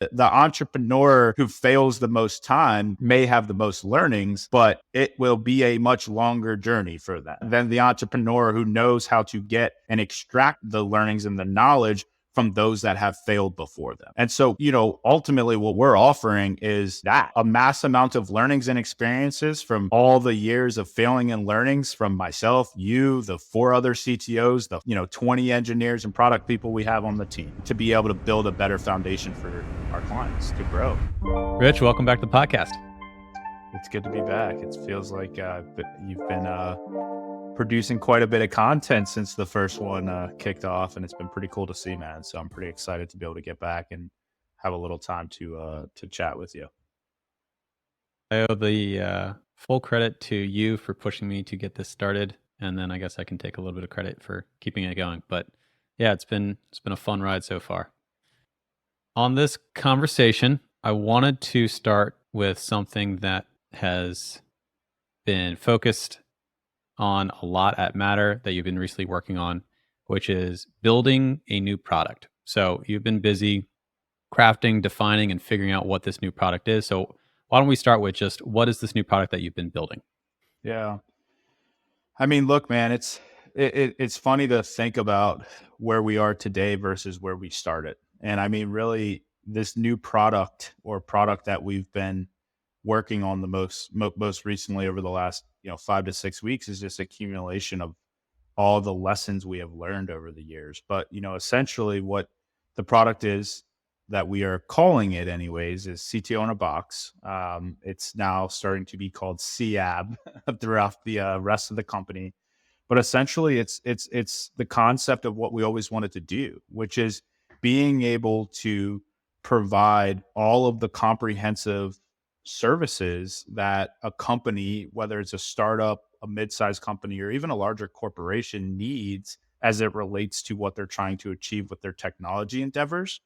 The entrepreneur who fails the most time may have the most learnings, but it will be a much longer journey for them than the entrepreneur who knows how to get and extract the learnings and the knowledge from those that have failed before them. And so, ultimately what we're offering is that a mass amount of learnings and experiences from all the years of failing and learnings from myself, you, the 4 other CTOs, the 20 engineers and product people we have on the team to be able to build a better foundation for our clients to grow. Rich, welcome back to the podcast. It's good to be back. It feels like you've been producing quite a bit of content since the first one kicked off, and it's been pretty cool to see, man. So I'm pretty excited to be able to get back and have a little time to chat with you. I owe the full credit to you for pushing me to get this started, and then I guess I can take a little bit of credit for keeping it going. But yeah, it's been a fun ride so far. On this conversation, I wanted to start with something that has been focused on a lot at Matter that you've been recently working on, which is building a new product. So you've been busy crafting, defining, and figuring out what this new product is. So why don't we start with just what is this new product that you've been building? Yeah. I mean, look, man, it's funny to think about where we are today versus where we started. And I mean, really, this new product or product that we've been working on the most recently over the last 5 to 6 weeks is just accumulation of all the lessons we have learned over the years. But essentially, what the product is that we are calling it, anyways, is CTO-in-a-box. It's now starting to be called CAB throughout the rest of the company. But essentially, it's the concept of what we always wanted to do, which is being able to provide all of the comprehensive services that a company, whether it's a startup, a mid-sized company, or even a larger corporation, needs as it relates to what they're trying to achieve with their technology endeavors.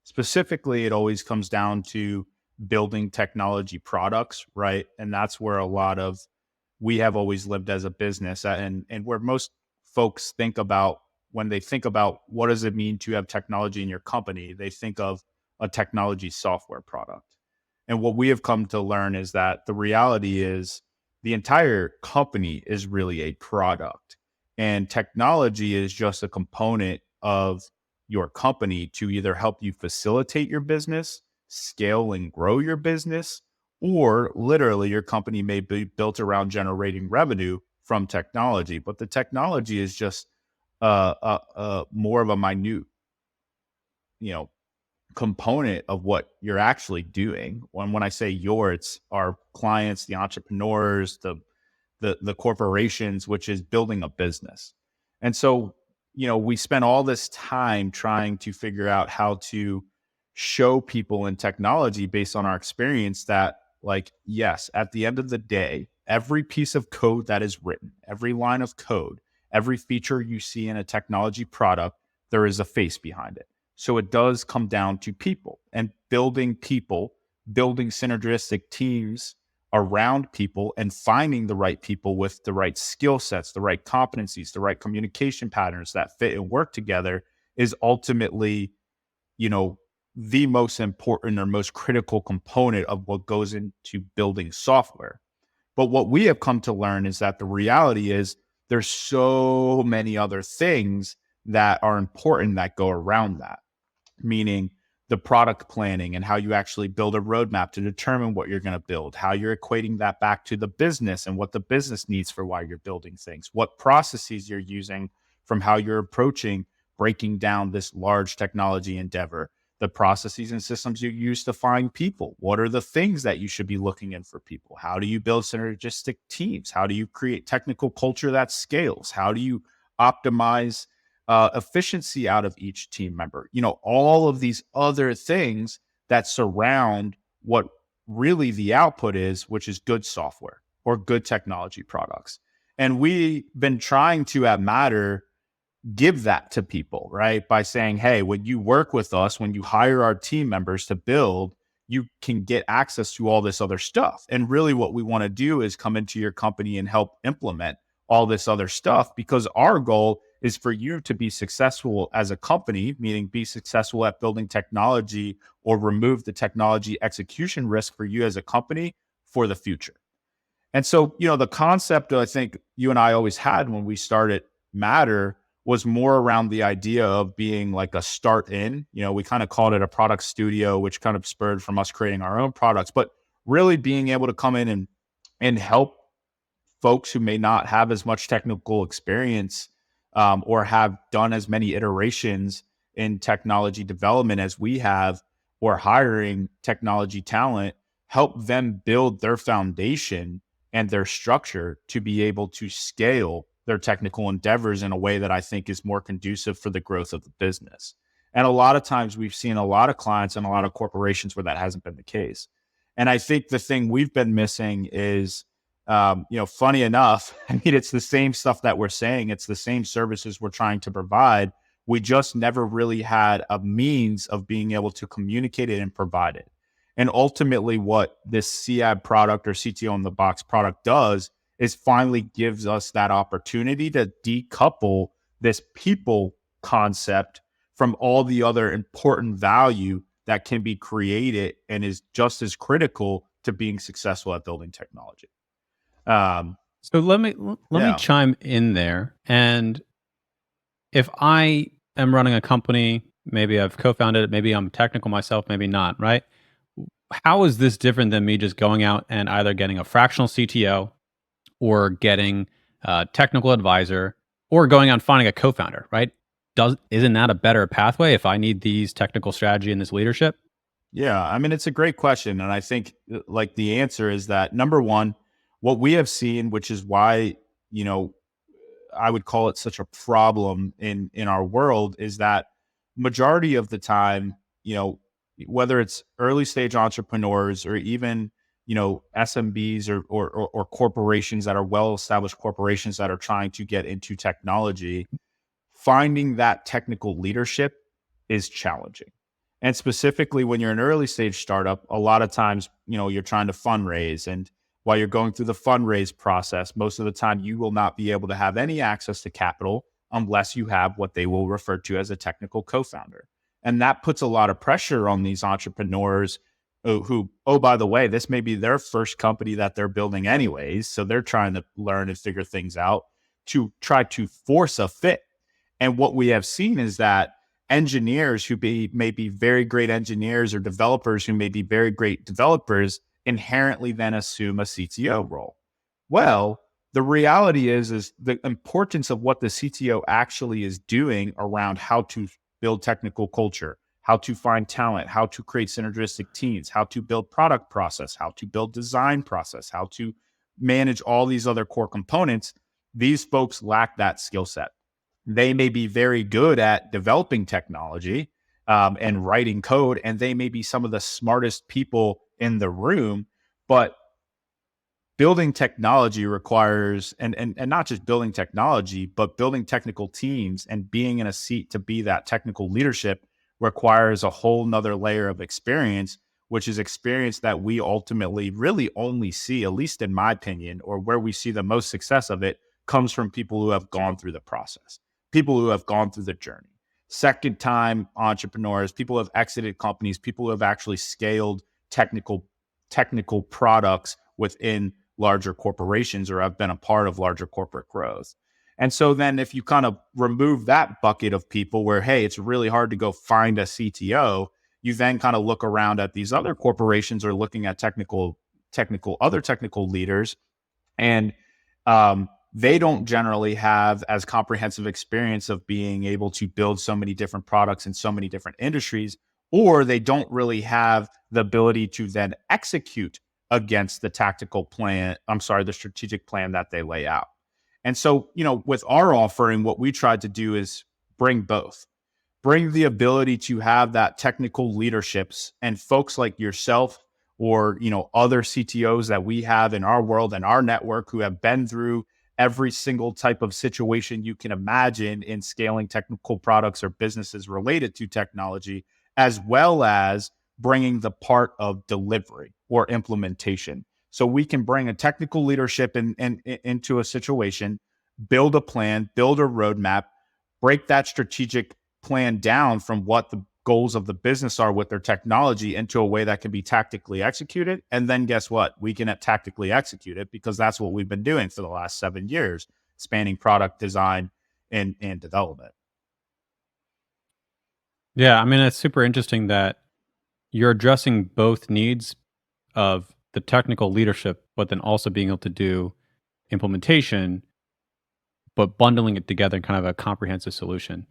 Specifically, it always comes down to building technology products, right? And that's where we have always lived as a business, and where most folks think about when they think about what does it mean to have technology in your company, they think of a technology software product. And what we have come to learn is that the reality is the entire company is really a product, and technology is just a component of your company to either help you facilitate your business, scale and grow your business, or literally your company may be built around generating revenue from technology. But the technology is just more of a minute, component of what you're actually doing. When I say it's our clients, the entrepreneurs, the corporations, which is building a business. And so, we spent all this time trying to figure out how to show people in technology based on our experience that, like, yes, at the end of the day, every piece of code that is written, every line of code, every feature you see in a technology product, there is a face behind it. So it does come down to people and building synergistic teams around people and finding the right people with the right skill sets, the right competencies, the right communication patterns that fit and work together is ultimately, the most important or most critical component of what goes into building software. But what we have come to learn is that the reality is there's so many other things that are important that go around that, meaning the product planning and how you actually build a roadmap to determine what you're going to build, how you're equating that back to the business and what the business needs for why you're building things, what processes you're using from how you're approaching breaking down this large technology endeavor, the processes and systems you use to find people. What are the things that you should be looking in for people? How do you build synergistic teams? How do you create technical culture that scales? How do you optimize efficiency out of each team member? All of these other things that surround what really the output is, which is good software or good technology products. And we've been trying to, at Matter, give that to people, right? By saying, hey, when you work with us, when you hire our team members to build, you can get access to all this other stuff. And really what we want to do is come into your company and help implement all this other stuff, because our goal is for you to be successful as a company, meaning be successful at building technology or remove the technology execution risk for you as a company for the future. And so, the concept I think you and I always had when we started Matter was more around the idea of being like a start in. We kind of called it a product studio, which kind of spurred from us creating our own products, but really being able to come in and help folks who may not have as much technical experience, or have done as many iterations in technology development as we have, or hiring technology talent, help them build their foundation and their structure to be able to scale their technical endeavors in a way that I think is more conducive for the growth of the business. And a lot of times we've seen a lot of clients and a lot of corporations where that hasn't been the case. And I think the thing we've been missing is, funny enough, I mean, it's the same stuff that we're saying. It's the same services we're trying to provide. We just never really had a means of being able to communicate it and provide it. And ultimately, what this CAB product or CTO-in-the-box product does is finally gives us that opportunity to decouple this people concept from all the other important value that can be created and is just as critical to being successful at building technology. So let me Yeah. chime in there. And if I am running a company, maybe I've co-founded it, maybe I'm technical myself, maybe not, right? How is this different than me just going out and either getting a fractional CTO or getting a technical advisor or going out and finding a co-founder, right? Isn't that a better pathway if I need these technical strategy and this leadership? Yeah. I mean, it's a great question. And I think like the answer is that number one, what we have seen, which is why, you know, I would call it such a problem in our world, is that majority of the time, whether it's early stage entrepreneurs or even SMBs or corporations that are well established corporations that are trying to get into technology, finding that technical leadership is challenging. And specifically when you're an early stage startup, a lot of times, you're trying to fundraise. And while you're going through the fundraise process, most of the time you will not be able to have any access to capital unless you have what they will refer to as a technical co-founder. And that puts a lot of pressure on these entrepreneurs who, oh, by the way, this may be their first company that they're building anyways. So they're trying to learn and figure things out to try to force a fit. And what we have seen is that engineers who may be very great engineers or developers who may be very great developers inherently then assume a CTO role. Well, the reality is the importance of what the CTO actually is doing around how to build technical culture, how to find talent, how to create synergistic teams, how to build product process, how to build design process, how to manage all these other core components. These folks lack that skill set. They may be very good at developing technology, and writing code, and they may be some of the smartest people in the room, but building technology requires, and not just building technology, but building technical teams and being in a seat to be that technical leadership requires a whole nother layer of experience, which is experience that we ultimately really only see, at least in my opinion, or where we see the most success of it, comes from people who have gone through the process, people who have gone through the journey. Second time entrepreneurs, people who have exited companies, people who have actually scaled technical products within larger corporations or have been a part of larger corporate growth. And so then if you kind of remove that bucket of people where, hey, it's really hard to go find a CTO, you then kind of look around at these other corporations or looking at other technical leaders, and they don't generally have as comprehensive experience of being able to build so many different products in so many different industries, or they don't really have the ability to then execute against the the strategic plan that they lay out. And so, with our offering, what we tried to do is bring both. Bring the ability to have that technical leaderships and folks like yourself or, other CTOs that we have in our world and our network who have been through every single type of situation you can imagine in scaling technical products or businesses related to technology, as well as bringing the part of delivery or implementation. So we can bring a technical leadership into a situation, build a plan, build a roadmap, break that strategic plan down from what the goals of the business are with their technology into a way that can be tactically executed. And then guess what? We can tactically execute it because that's what we've been doing for the last 7 years, spanning product design and development. Yeah, I mean, it's super interesting that you're addressing both needs of the technical leadership, but then also being able to do implementation, but bundling it together in kind of a comprehensive solution.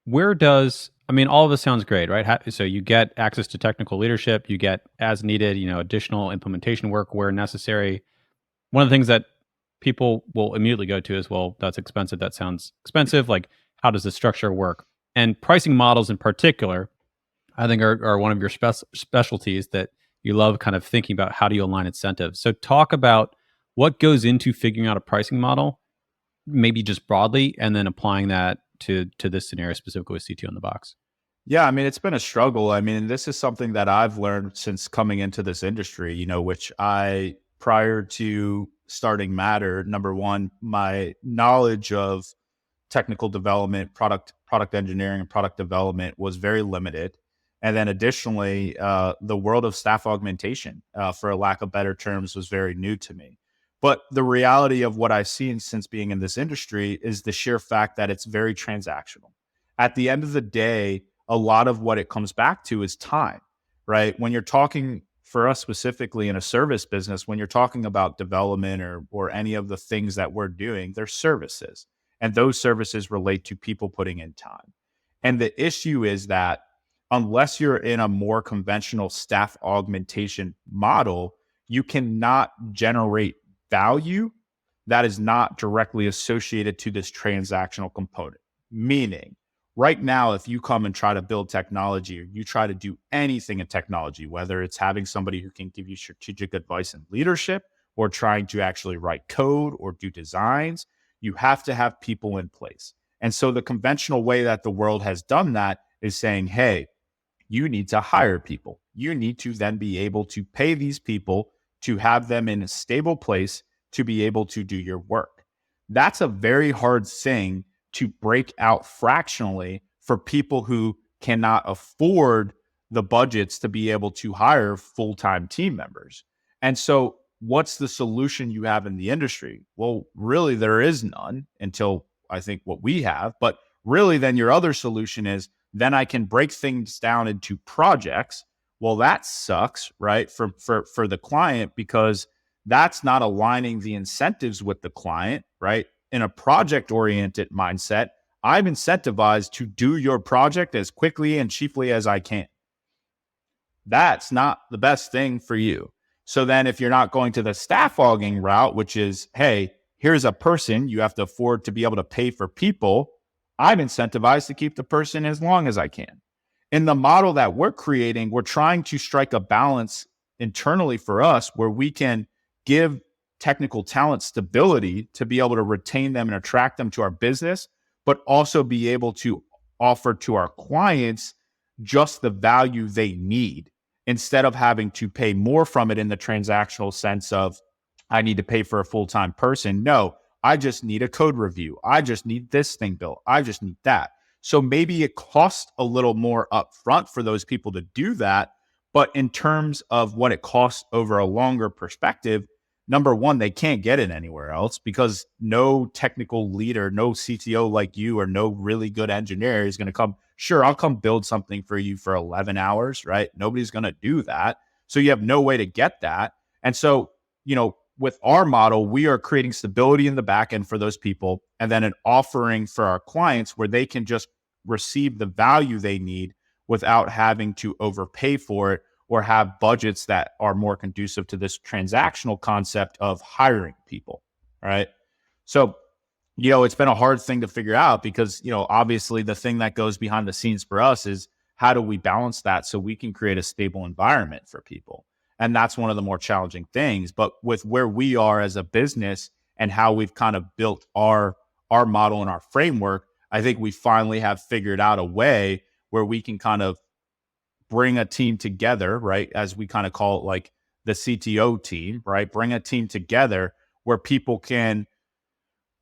Where does I mean, all of this sounds great, right? So you get access to technical leadership, you get as needed, additional implementation work where necessary. One of the things that people will immediately go to is, well, that's expensive. That sounds expensive. Like, how does the structure work? And pricing models in particular, I think are one of your specialties that you love kind of thinking about how do you align incentives. So talk about what goes into figuring out a pricing model, maybe just broadly, and then applying that to this scenario specifically with CTO in the box. Yeah, I mean, it's been a struggle. I mean, this is something that I've learned since coming into this industry, which prior to starting Matter, number one, my knowledge of technical development, product engineering, and product development was very limited. And then additionally, the world of staff augmentation, for a lack of better terms, was very new to me. But the reality of what I've seen since being in this industry is the sheer fact that it's very transactional. At the end of the day, a lot of what it comes back to is time, right? When you're talking for us specifically in a service business, when you're talking about development or any of the things that we're doing, they're services. And those services relate to people putting in time. And the issue is that unless you're in a more conventional staff augmentation model, you cannot generate value that is not directly associated to this transactional component. Meaning, right now, if you come and try to build technology or you try to do anything in technology, whether it's having somebody who can give you strategic advice and leadership or trying to actually write code or do designs, you have to have people in place. And so the conventional way that the world has done that is saying, hey, you need to hire people. You need to then be able to pay these people to have them in a stable place to be able to do your work. That's a very hard thing to break out fractionally for people who cannot afford the budgets to be able to hire full-time team members. And so what's the solution you have in the industry? Well, really, there is none until I think what we have. But really, then your other solution is then I can break things down into projects. Well, that sucks, right? For the client, because that's not aligning the incentives with the client, right? In a project oriented mindset, I'm incentivized to do your project as quickly and cheaply as I can. That's not the best thing for you. So then if you're not going to the staff auging route, which is, hey, here's a person, you have to afford to be able to pay for people, I'm incentivized to keep the person as long as I can. In the model that we're creating, we're trying to strike a balance internally for us where we can give technical talent stability to be able to retain them and attract them to our business, but also be able to offer to our clients just the value they need instead of having to pay more from it in the transactional sense of, I need to pay for a full-time person. No, I just need a code review. I just need this thing built. I just need that. So maybe it costs a little more upfront for those people to do that. But in terms of what it costs over a longer perspective, number one, they can't get it anywhere else because no technical leader, no CTO like you, or no really good engineer is going to come. Sure, I'll come build something for you for 11 hours, right? Nobody's going to do that. So you have no way to get that. And so, with our model, we are creating stability in the back end for those people and then an offering for our clients where they can just receive the value they need without having to overpay for it or have budgets that are more conducive to this transactional concept of hiring people, right? So, it's been a hard thing to figure out because, obviously the thing that goes behind the scenes for us is how do we balance that so we can create a stable environment for people? And that's one of the more challenging things. But with where we are as a business and how we've kind of built our model and our framework, I think we finally have figured out a way where we can kind of bring a team together, right? As we kind of call it, like the CTO team, right? Bring a team together where people can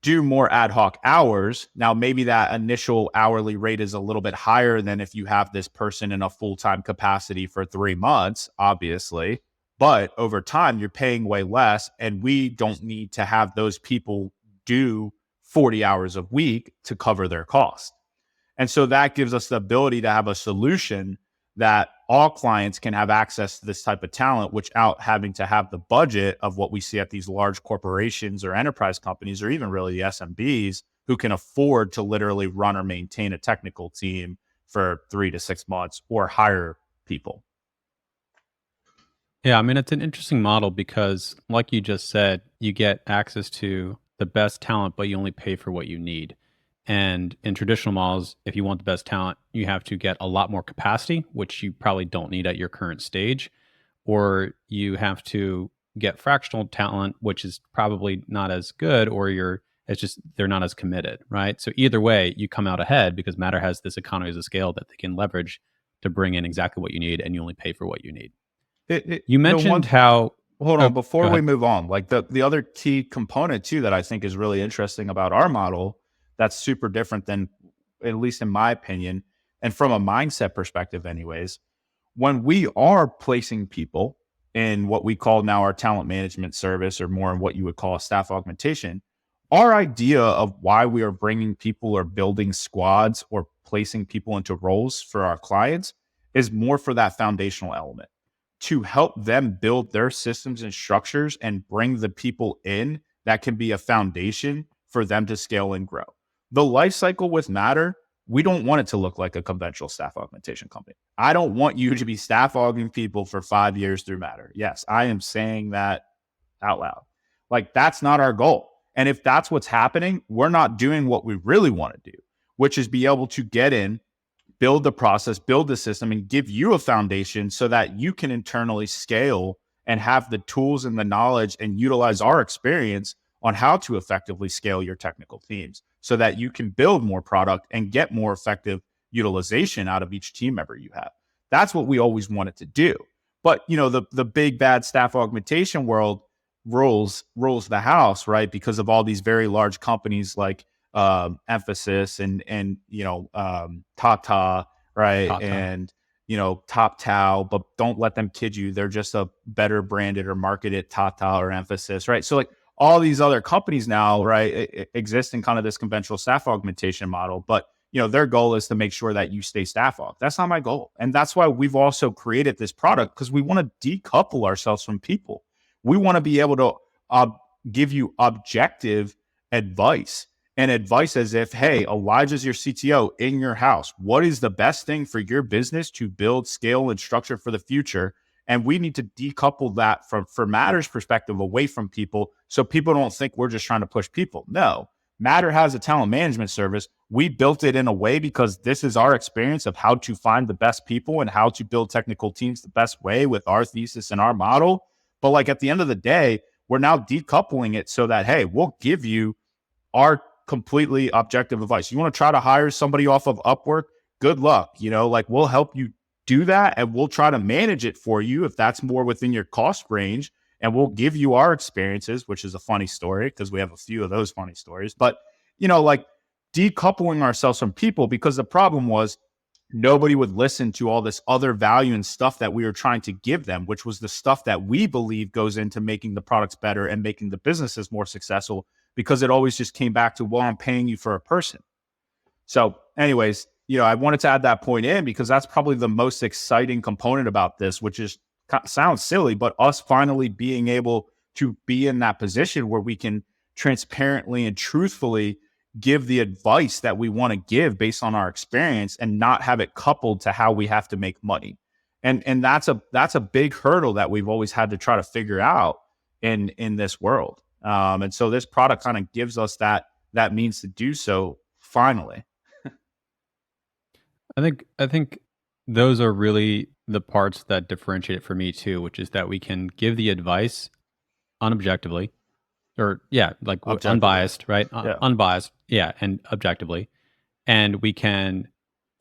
do more ad hoc hours. Now, maybe that initial hourly rate is a little bit higher than if you have this person in a full-time capacity for 3 months, obviously. But over time, you're paying way less, and we don't need to have those people do 40 hours a week to cover their cost. And so that gives us the ability to have a solution that all clients can have access to this type of talent without having to have the budget of what we see at these large corporations or enterprise companies, or even really the SMBs, who can afford to literally run or maintain a technical team for 3 to 6 months or hire people. Yeah, I mean, it's an interesting model because, like you just said, you get access to the best talent, but you only pay for what you need. And in traditional models, if you want the best talent, you have to get a lot more capacity, which you probably don't need at your current stage, or you have to get fractional talent, which is probably not as good, or it's just they're not as committed, right? So either way, you come out ahead because Matter has this economies of scale that they can leverage to bring in exactly what you need, and you only pay for what you need. You The mentioned one how Hold oh, on, go before we ahead. move on, like the other key component too that I think is really interesting about our model that's super different than, at least in my opinion, and from a mindset perspective anyways, when we are placing people in what we call now our talent management service, or more in what you would call a staff augmentation, our idea of why we are bringing people or building squads or placing people into roles for our clients is more for that foundational element to help them build their systems and structures and bring the people in that can be a foundation for them to scale and grow. The life cycle with Matter, we don't want it to look like a conventional staff augmentation company. I don't want you to be staff augmenting people for 5 years through Matter. Yes, I am saying that out loud. Like, that's not our goal. And if that's what's happening, we're not doing what we really want to do, which is be able to get in, build the process, build the system, and give you a foundation so that you can internally scale and have the tools and the knowledge and utilize our experience on how to effectively scale your technical teams so that you can build more product and get more effective utilization out of each team member you have. That's what we always wanted to do. But the big bad staff augmentation world rules the house, right? Because of all these very large companies like Emphasis and Tata, right? Tata. And Top Tau, but don't let them kid you. They're just a better branded or marketed Tata or Emphasis, right? So like all these other companies now, right, exist in kind of this conventional staff augmentation model, but their goal is to make sure that you stay staff aug. That's not my goal. And that's why we've also created this product, because we want to decouple ourselves from people. We want to be able to give you objective advice, and advice as if, hey, Elijah's your CTO in your house. What is the best thing for your business to build, scale, and structure for the future? And we need to decouple that from Matter's perspective away from people, so people don't think we're just trying to push people. No, Matter has a talent management service. We built it in a way because this is our experience of how to find the best people and how to build technical teams the best way with our thesis and our model. But like at the end of the day, we're now decoupling it so that, hey, we'll give you our completely objective advice. You want to try to hire somebody off of Upwork? Good luck. Like, we'll help you do that, and we'll try to manage it for you if that's more within your cost range. And we'll give you our experiences, which is a funny story because we have a few of those funny stories. But, like decoupling ourselves from people, because the problem was nobody would listen to all this other value and stuff that we were trying to give them, which was the stuff that we believe goes into making the products better and making the businesses more successful, because it always just came back to, well, I'm paying you for a person. So anyways, I wanted to add that point in because that's probably the most exciting component about this, which is sounds silly, but us finally being able to be in that position where we can transparently and truthfully give the advice that we want to give based on our experience and not have it coupled to how we have to make money. And that's a big hurdle that we've always had to try to figure out in this world. And so this product kind of gives us that means to do so finally. I think those are really the parts that differentiate it for me too, which is that we can give the advice unobjectively, or yeah, like Objectively. unbiased, right? Yeah. Unbiased, yeah, and objectively. And we can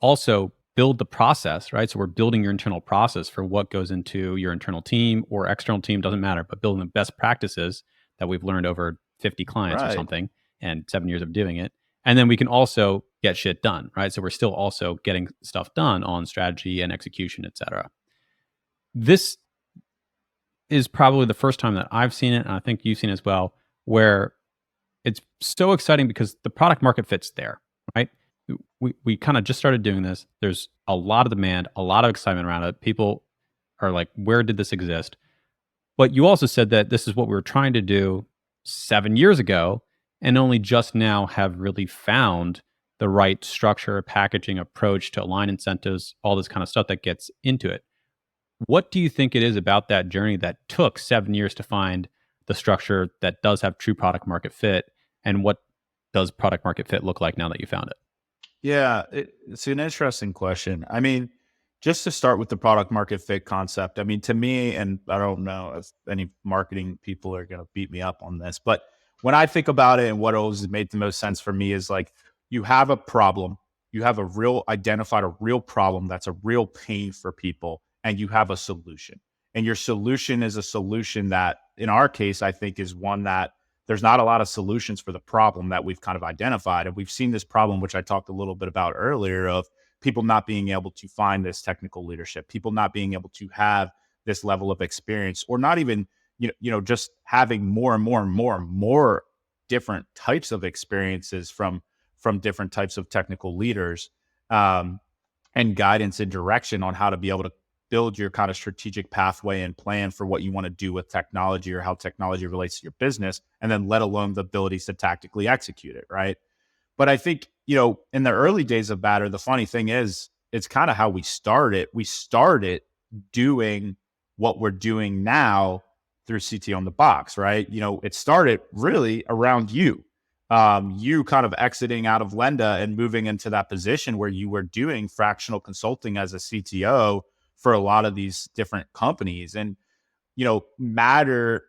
also build the process, right? So we're building your internal process for what goes into your internal team or external team, doesn't matter, but building the best practices that we've learned over 50 clients or Right. something. and 7 years of doing it. And then we can also get shit done, right? So we're still also getting stuff done on strategy and execution, et cetera. This is probably the first time that I've seen it, and I think you've seen it as well, where it's so exciting because the product market fit's there, right? We kind of just started doing this. There's a lot of demand, a lot of excitement around it. People are like, where did this exist? But you also said that this is what we were trying to do 7 years ago, and only just now have really found the right structure, packaging, approach to align incentives, all this kind of stuff that gets into it. What do you think it is about that journey that took 7 years to find the structure that does have true product market fit? And what does product market fit look like now that you found it? Yeah, it's an interesting question. I mean, just to start with the product market fit concept, I mean, to me, and I don't know if any marketing people are going to beat me up on this, but when I think about it and what always made the most sense for me is like you have a problem, you have identified a real problem that's a real pain for people, and you have a solution. And your solution is a solution that, in our case, I think is one that there's not a lot of solutions for the problem that we've kind of identified. And we've seen this problem, which I talked a little bit about earlier, of people not being able to find this technical leadership, people not being able to have this level of experience, or not even, just having more and more and more and more different types of experiences from different types of technical leaders, and guidance and direction on how to be able to build your kind of strategic pathway and plan for what you want to do with technology or how technology relates to your business, and then let alone the abilities to tactically execute it, right? But I think, in the early days of Batter, the funny thing is, it's kind of how we started. We started doing what we're doing now through CTO-in-a-box, right? It started really around you. You kind of exiting out of Lenda and moving into that position where you were doing fractional consulting as a CTO for a lot of these different companies. And, Matter,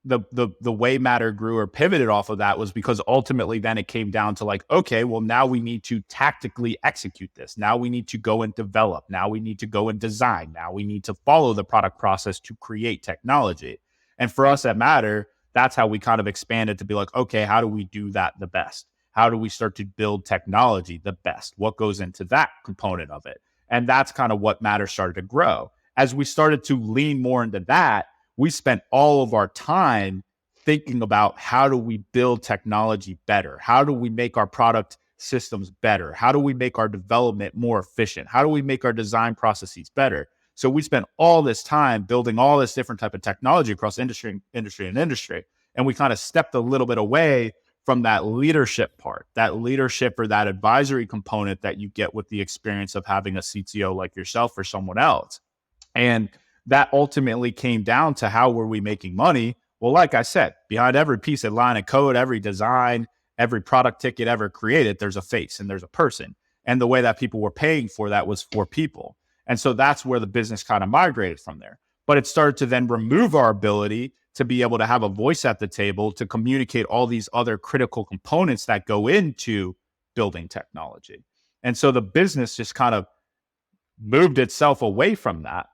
the way Matter grew or pivoted off of that was because ultimately then it came down to like, okay, well, now we need to tactically execute this. Now we need to go and develop. Now we need to go and design. Now we need to follow the product process to create technology. And for us at Matter, that's how we kind of expanded to be like, okay, how do we do that the best? How do we start to build technology the best? What goes into that component of it? And that's kind of what Matter started to grow. As we started to lean more into that, we spent all of our time thinking about how do we build technology better? How do we make our product systems better? How do we make our development more efficient? How do we make our design processes better? So we spent all this time building all this different type of technology across industry. And we kind of stepped a little bit away from that leadership part, that leadership or that advisory component that you get with the experience of having a CTO like yourself or someone else. And that ultimately came down to how were we making money? Well, like I said, behind every piece of line of code, every design, every product ticket ever created, there's a face and there's a person. And the way that people were paying for that was for people. And so that's where the business kind of migrated from there. But it started to then remove our ability to be able to have a voice at the table to communicate all these other critical components that go into building technology. And so the business just kind of moved itself away from that.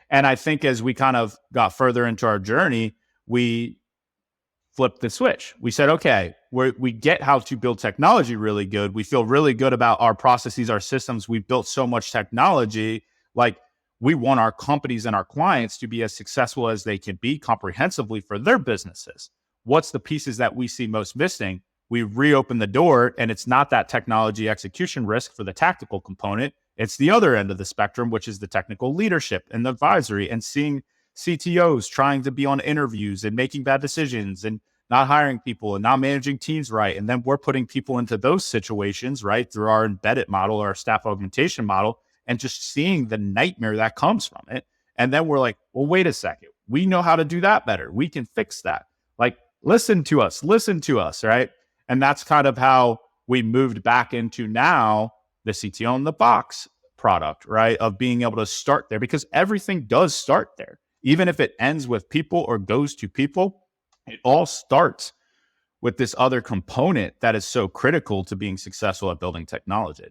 And I think as we kind of got further into our journey, we flipped the switch. We said, okay, we get how to build technology really good. We feel really good about our processes, our systems. We've built so much technology. Like, we want our companies and our clients to be as successful as they can be comprehensively for their businesses. What's the pieces that we see most missing? We reopen the door, and it's not that technology execution risk for the tactical component. It's the other end of the spectrum, which is the technical leadership and the advisory, and seeing CTOs trying to be on interviews and making bad decisions and not hiring people and not managing teams right. And then we're putting people into those situations, right, through our embedded model, our staff augmentation model, and just seeing the nightmare that comes from it. And then we're like, well, wait a second. We know how to do that better. We can fix that. Like, listen to us, right? And that's kind of how we moved back into now the CTO-in-a-box product, right? Of being able to start there, because everything does start there. Even if it ends with people or goes to people, it all starts with this other component that is so critical to being successful at building technology.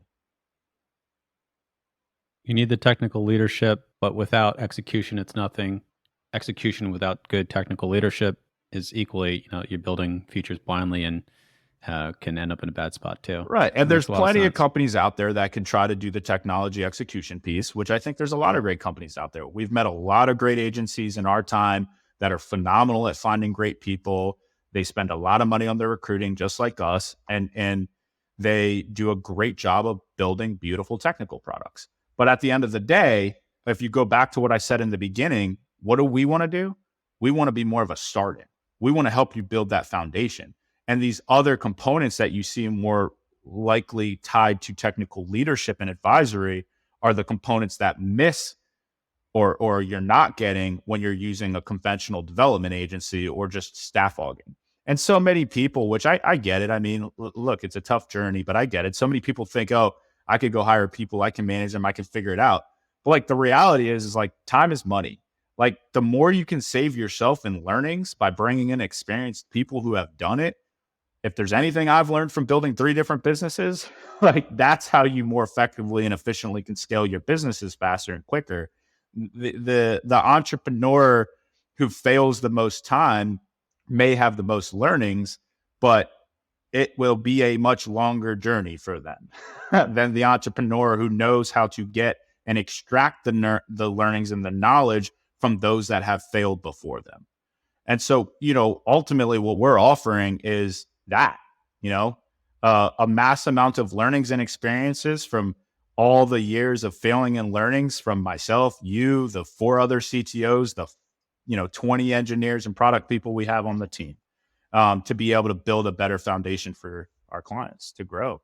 You need the technical leadership, but without execution, it's nothing. Execution without good technical leadership is equally, you're building features blindly. And can end up in a bad spot too. Right. That And there's makes a lot of plenty of sense. companies out there that can try to do the technology execution piece, which I think there's a lot of great companies out there. We've met a lot of great agencies in our time that are phenomenal at finding great people. They spend a lot of money on their recruiting, just like us, and they do a great job of building beautiful technical products. But at the end of the day, if you go back to what I said in the beginning, what do we want to do? We want to be more of a start-in. We want to help you build that foundation. And these other components that you see more likely tied to technical leadership and advisory are the components that miss or you're not getting when you're using a conventional development agency or just staff auging. And so many people, which I get it. I mean, look, it's a tough journey, but I get it. So many people think, oh, I could go hire people, I can manage them, I can figure it out. But like the reality is like time is money. Like the more you can save yourself in learnings by bringing in experienced people who have done it, if there's anything I've learned from building 3 different businesses, like that's how you more effectively and efficiently can scale your businesses faster and quicker. The entrepreneur who fails the most time may have the most learnings, but it will be a much longer journey for them than the entrepreneur who knows how to get and extract the learnings and the knowledge from those that have failed before them. And so, ultimately what we're offering is that, a mass amount of learnings and experiences from all the years of failing and learnings from myself, you, the 4 other CTOs, the 20 engineers and product people we have on the team, to be able to build a better foundation for our clients to grow.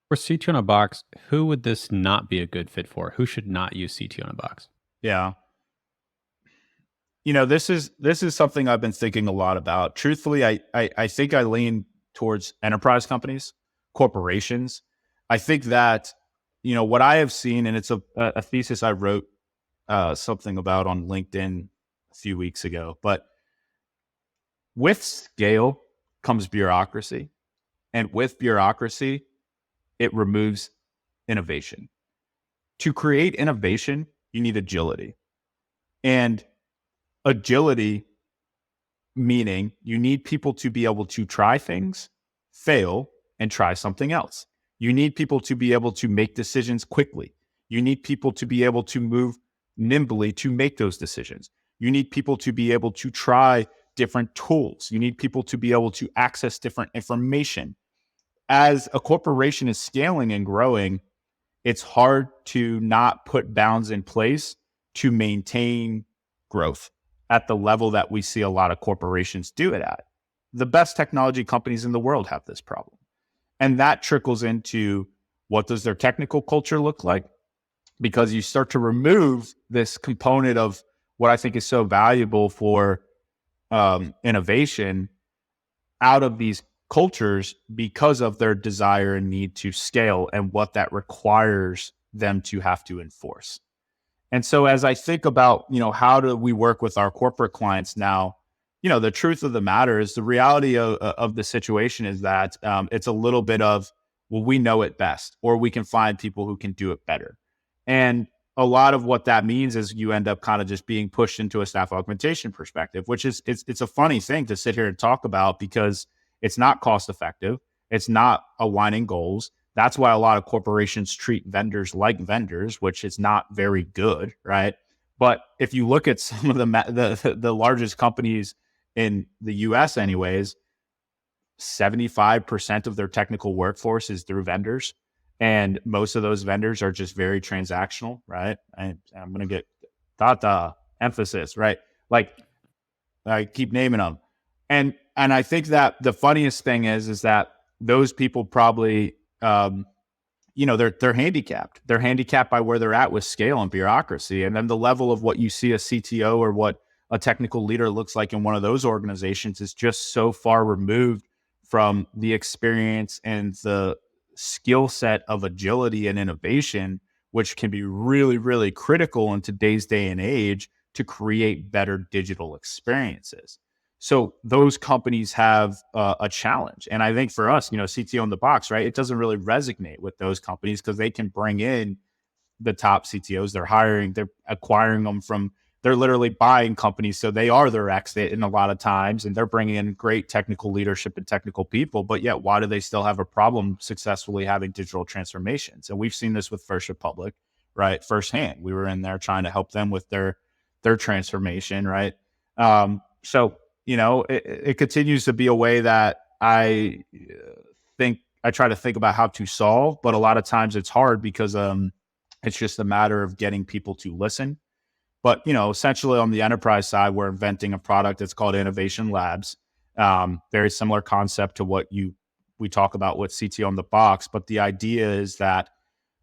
For CTO-in-a-box, who would this not be a good fit for? Who should not use CTO-in-a-box? Yeah. This is something I've been thinking a lot about. Truthfully, I think I lean towards enterprise companies, corporations. I think that, what I have seen, and it's a thesis I wrote something about on LinkedIn a few weeks ago, but with scale comes bureaucracy. And with bureaucracy, it removes innovation. To create innovation, you need agility. And agility, meaning you need people to be able to try things, fail, and try something else. You need people to be able to make decisions quickly. You need people to be able to move nimbly to make those decisions. You need people to be able to try different tools. You need people to be able to access different information. As a corporation is scaling and growing, it's hard to not put bounds in place to maintain growth at the level that we see a lot of corporations do it at. The best technology companies in the world have this problem. And that trickles into what does their technical culture look like? Because you start to remove this component of what I think is so valuable for innovation out of these cultures because of their desire and need to scale and what that requires them to have to enforce. And so as I think about, how do we work with our corporate clients now, the truth of the matter is the reality of the situation is that it's a little bit of, well, we know it best, or we can find people who can do it better. And a lot of what that means is you end up kind of just being pushed into a staff augmentation perspective, which is, it's a funny thing to sit here and talk about because it's not cost effective. It's not aligning goals. That's why a lot of corporations treat vendors like vendors, which is not very good, right? But if you look at some of the largest companies in the US anyways, 75% of their technical workforce is through vendors. And most of those vendors are just very transactional, right? I'm going to get emphasis, right? Like I keep naming them. And I think that the funniest thing is that those people probably, they're handicapped. They're handicapped by where they're at with scale and bureaucracy. And then the level of what you see a CTO or what a technical leader looks like in one of those organizations is just so far removed from the experience and the skill set of agility and innovation, which can be really, really critical in today's day and age to create better digital experiences. So those companies have a challenge. And I think for us, CTO in the box, right? It doesn't really resonate with those companies because they can bring in the top CTOs. They're acquiring them from they're literally buying companies. So they are their exit in a lot of times, and they're bringing in great technical leadership and technical people. But yet, why do they still have a problem successfully having digital transformations? And we've seen this with First Republic, right? Firsthand, we were in there trying to help them with their transformation, right? So it continues to be a way that I think I try to think about how to solve, but a lot of times it's hard because it's just a matter of getting people to listen. But essentially on the enterprise side, we're inventing a product that's called Innovation Labs. Very similar concept to what we talk about with CTO-in-a-box, but the idea is that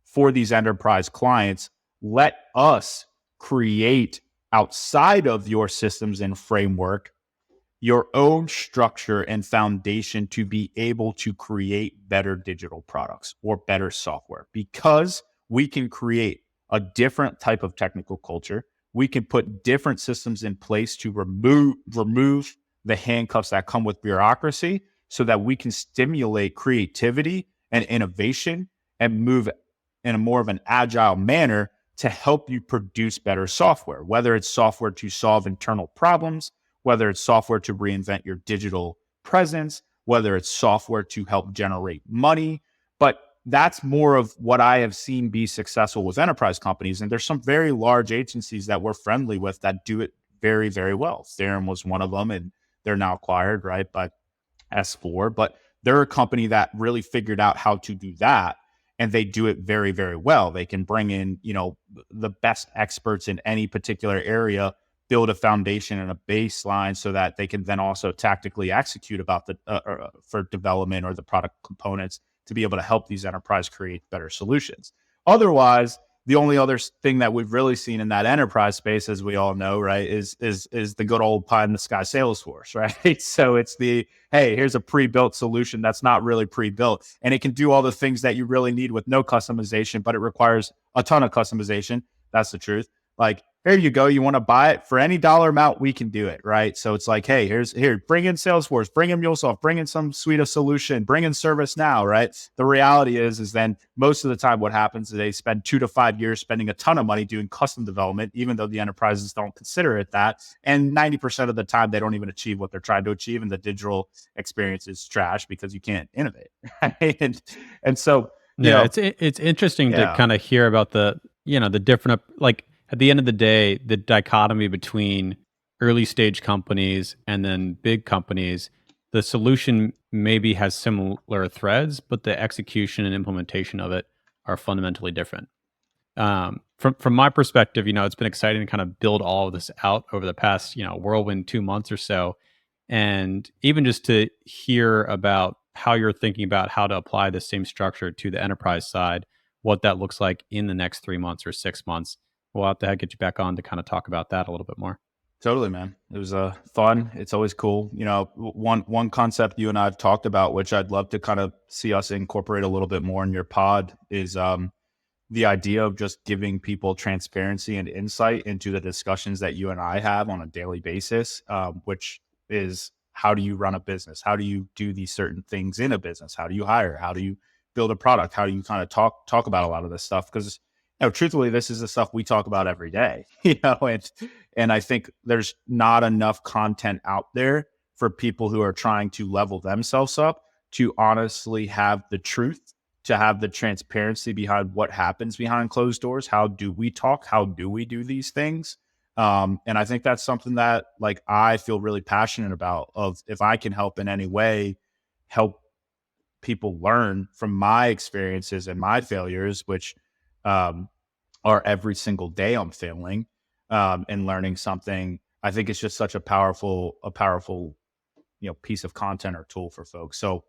for these enterprise clients, let us create outside of your systems and framework your own structure and foundation to be able to create better digital products or better software, because we can create a different type of technical culture. We can put different systems in place to remove the handcuffs that come with bureaucracy so that we can stimulate creativity and innovation and move in a more of an agile manner to help you produce better software, whether it's software to solve internal problems, whether it's software to reinvent your digital presence, whether it's software to help generate money. But that's more of what I have seen be successful with enterprise companies. And there's some very large agencies that we're friendly with that do it very, very well. Theorem was one of them, and they're now acquired, right, by S4. But they're a company that really figured out how to do that, and they do it very, very well. They can bring in, the best experts in any particular area, build a foundation and a baseline so that they can then also tactically execute about for development or the product components to be able to help these enterprise create better solutions. Otherwise, the only other thing that we've really seen in that enterprise space, as we all know, right, is the good old pie in the sky Salesforce, right? So it's hey, here's a pre-built solution that's not really pre-built, and it can do all the things that you really need with no customization, but it requires a ton of customization. That's the truth. Like, here you go. You want to buy it for any dollar amount, we can do it, right? So it's like, hey, bring in Salesforce, bring in MuleSoft, bring in some suite of solution, bring in ServiceNow, right? The reality is then most of the time what happens is they spend 2 to 5 years spending a ton of money doing custom development, even though the enterprises don't consider it that. And 90% of the time, they don't even achieve what they're trying to achieve. And the digital experience is trash because you can't innovate, right? And so, it's interesting to kind of hear about the different, like, at the end of the day, the dichotomy between early stage companies and then big companies. The solution maybe has similar threads, but the execution and implementation of it are fundamentally different. From my perspective, it's been exciting to kind of build all of this out over the past, whirlwind 2 months or so. And even just to hear about how you're thinking about how to apply the same structure to the enterprise side, what that looks like in the next 3 months or 6 months. We'll have to get you back on to kind of talk about that a little bit more. Totally, man. It was fun. It's always cool. One concept you and I have talked about, which I'd love to kind of see us incorporate a little bit more in your pod, is the idea of just giving people transparency and insight into the discussions that you and I have on a daily basis, which is, how do you run a business? How do you do these certain things in a business? How do you hire? How do you build a product? How do you kind of talk about a lot of this stuff? Because truthfully, this is the stuff we talk about every day, and I think there's not enough content out there for people who are trying to level themselves up to honestly have the truth, to have the transparency behind what happens behind closed doors. How do we talk? How do we do these things? And I think that's something that, like, I feel really passionate about, of if I can help in any way, help people learn from my experiences and my failures, which are every single day I'm failing, and learning something. I think it's just such a powerful, piece of content or tool for folks. So,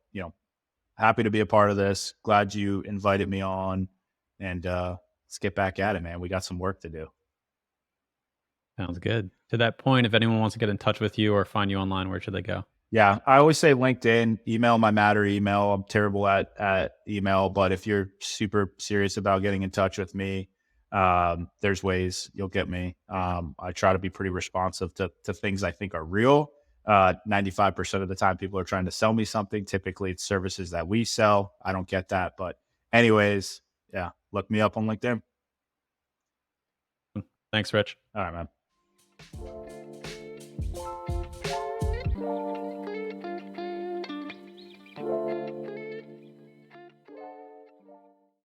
happy to be a part of this. Glad you invited me on, and let's get back at it, man. We got some work to do. Sounds good. To that point, if anyone wants to get in touch with you or find you online, where should they go? Yeah, I always say LinkedIn, email my Matter email. I'm terrible at email, but if you're super serious about getting in touch with me, there's ways you'll get me. I try to be pretty responsive to things I think are real. 95% of the time, people are trying to sell me something. Typically, it's services that we sell. I don't get that. But anyways, yeah, look me up on LinkedIn. Thanks, Rich. All right, man.